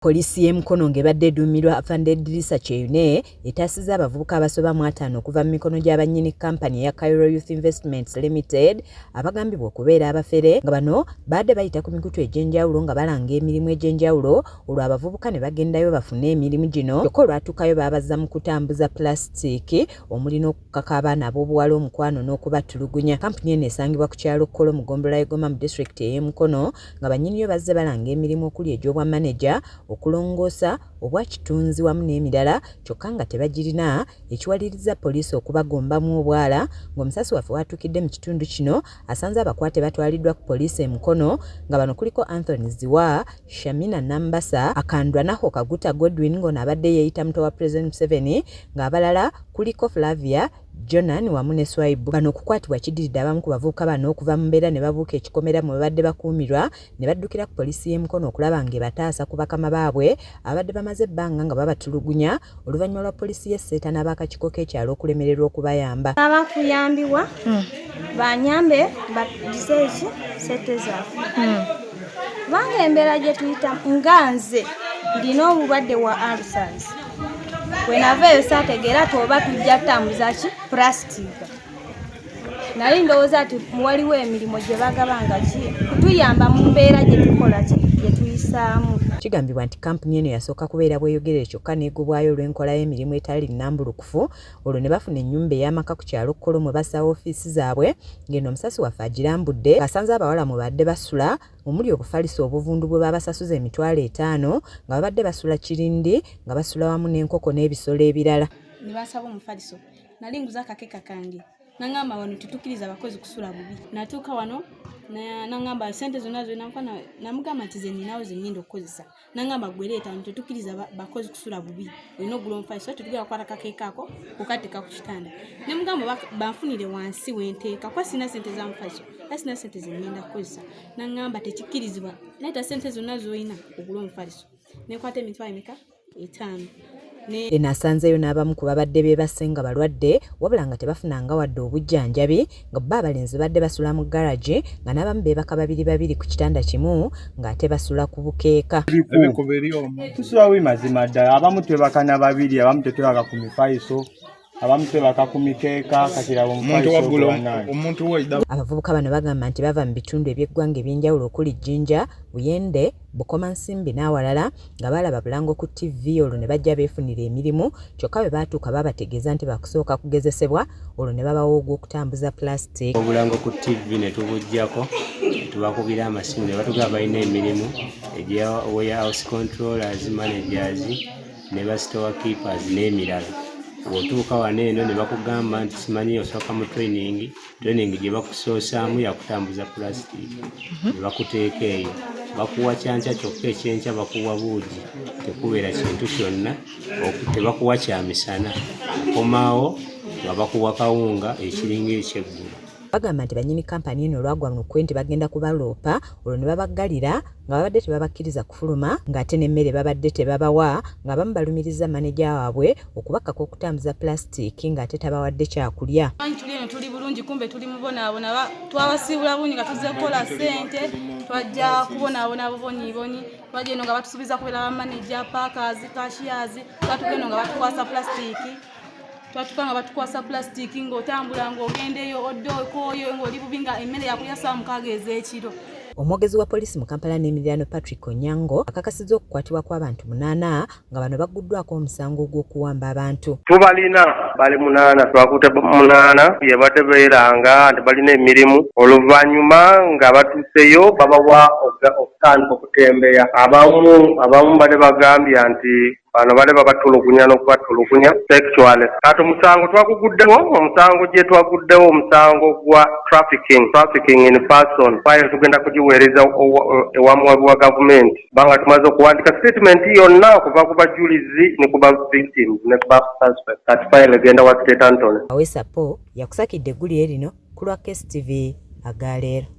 Polisi y'Emukono ng'ebadde edduumirwa Afande Idrisa Kyeyune etaasizza abavubuka abasoba mu 5 okuva mu mikono gy'abannyini kkampani ya Cairo Youth Investments Limited abagambibwa okubeera abafere nga bano badde bayita ku mikutu egy'enjawulo nga balanga emirimu egy'enjawulo olwo abavubuka ne bagendayo bafune emirimu gino kyokka olwatuukayo baabazza mu kutambuza plasitiiki omuli n'okukaka abaana ab'obuwala omukwano n'okubattulugunya. Kampuni eno esangibwa ku kyalo Kolo mu Gombola Goma mu disitulikiti ey'Emukono nga bannyiniyo bazze balanga emirimu okuli egy'obwamaneja okulongoosa obwakitunzi wamu n'emirala kyokka nga tebagirina ekiwaliriza poliisi okubagombamu obwala ng'omusasi waffe watuukidde mu kitundu kino asanze abakwate batwaliddwa ku poliisi Emukono nga bano kuliko Anthony Ziwa, Shamina Nambasa, Akandwa Naho Kaguta Godwin ng'ono abadde yeeyita muto wa President Museveni ng'abalala kuliko Flavia Jonan wamu ne Swaibu. Bano okukwatibwa kiddiridde abamu ku bavubuka bano okuva mu mbeera ne babuuka ekikomera mu babadde bakuumirwa ne baddukira ku poliisi y'Emukono okulaba ng'ebataasa ku bakama baabwe abadde bamaze ebbanga nga babatulugunya oluvannyuma lwa poliisi y'Esseeta n'ab'akakiiko k'ekyalo okulemererwa okubayamba. Abakuyambibwa banyambe badiseeki sente zaffe kubanga embeera gye tuyita nga nze ndina obulwadde wa ulcers wenavayo saategeera toba tujja tambuza ki plastika nali ndowooza ati waliwo emirimu gye bagabanga ki kutuyamba mu mbeera gye tukola ki gye tuyisaamu. Kigambibwa nti kampuni eno yasooka kubeera bweyogerere kyokka n'egobwayo olw'enkola y'emirimu etali nnambulukufu olwo ne bafuna ennyumba ey'amaka ku kyalo Kolo mwe bassa ofiisi zaabwe ng'eno omusasi waffe agirambudde asanze abawala mu badde basula omuli obufalisa obuvundu bwe babasasuza $5,000 nga babadde basula kirindi nga basula wamu n'enkoko n'ebisolo ebirala. Ne basaba omufaliso nali nguza akakeeka kange nangamba wano tetukkiriza abakozi kusula bubi natuuka wano nangamba sente zonna namugamba nti ze ninawo ze nnyinda okukozesa nangamba gwe leeta tetukkiriza bakozi kusula bubi olina ogula omufaliso tetugenda kukwata akakeeka ako okukateeka ku kitanda ne mugamba banfunire wansi wenteeka kuba sina sente za mufaliso era sina sente ze nnyinda kukozesa nangamba tekikkirizibwa leeta sente zonna z'olina ogula omufaliso nekwata emitwalo emeka 5. Eno asanzeeyo n'abamu ku babadde beebase nga balwadde wabula nga tebafunanga wadde obujjanjabi nga bba abalenzi badde basula mu garage nga n'abamu beebaka babiri ku kitanda kimu ng'ate basula ku bukeeka. Tusulawo mazima ddala abamu twebaka na babiri abamu tetwebaka ku mifaliso abamu twebaka ku mikeeka kakirabo mufaliso. Abavubuka bano bagamba nti bava mu bitundu eby'eggwanga eby'enjawulo okuli Jinja, Buyende, Bukoma Nsimbi n'awalala nga balaba Bulango ku TV olwo ne bajja beefunira emirimu kyokka bwe baatuuka babategeeza nti bakusooka kugezesebwa olwo ne babawa ogw'okutambuza plastic. Obulango ku TV ne tubujjako tubakubira amasimu ne batugamba balina emirimu egya warehouse controllers, managers ne ba store keepers n'emirala. Bw'otuuka wano eno ne bakugamba nti simanyi osooka mu training gye bakusoosaamu yakutambuza plastic ne bakuteeka eyo bakuwa kyanca kyokka ekyenkya bakuwa buugi tekubeera kintu kyonna tebakuwa kyamisana okomaawo nga bakuwa kawunga ekiringa ekyeggulo. Bagamba nti bannyini kampani eno olwagwa mu kwenti bagenda kubaloopa olwo ne babaggalira nga babadde tebabakiriza kufuluma ng'ate n'emmere babadde tebabawa nga bamu balumiriza maneja waabwe okubakako okutambuza plasitiiki ng'ate tabawadde kyakulya. Tuli eno tuli bulungi kumbe tuli mubonaabona twabasiibula bungi nga tuzze kukola ssente twajja kubonaabona buboniboni twajja eno nga batusuubiza kubeera bamaneja paakazi kashiyazi twatugenda nga batukwasa plasitiiki twatuka nga batukwasa plasitiiki ng'otambula ng'ogendeyo oddookoyo ng'oli bubi nga emmere yakulya ssaawa 6 ez'ekiro. Omwogezi wa poliisi mu Kampala n'emiriraano Patrick Onyango akakasizza okukwatibwa kw'abantu 8 nga bano bagguddwako omusango gw'okuwamba abantu. Tubalina bali 8 twakutte 8 bye batebeeranga nti balina emirimu oluvannyuma nga batuuseyo babawa okutandika okutembeya abamu bale bagambya nti bano bale babatulugunya n'okubatulugunya sexually. Kati omusango twaguguddewo omusango gye twaguddewo omusango gwa trafficking in person file tugenda kugiweereza ewamuwabi wa gavumenti banga tumaze okuwandika statement yonna okuva ku bajulizi ne ku ba victims ne ku ba suspect kati file egenda wa State Anthony. Awesapo yakusakidde eggulire lino ku lwa KSTV Agaleero.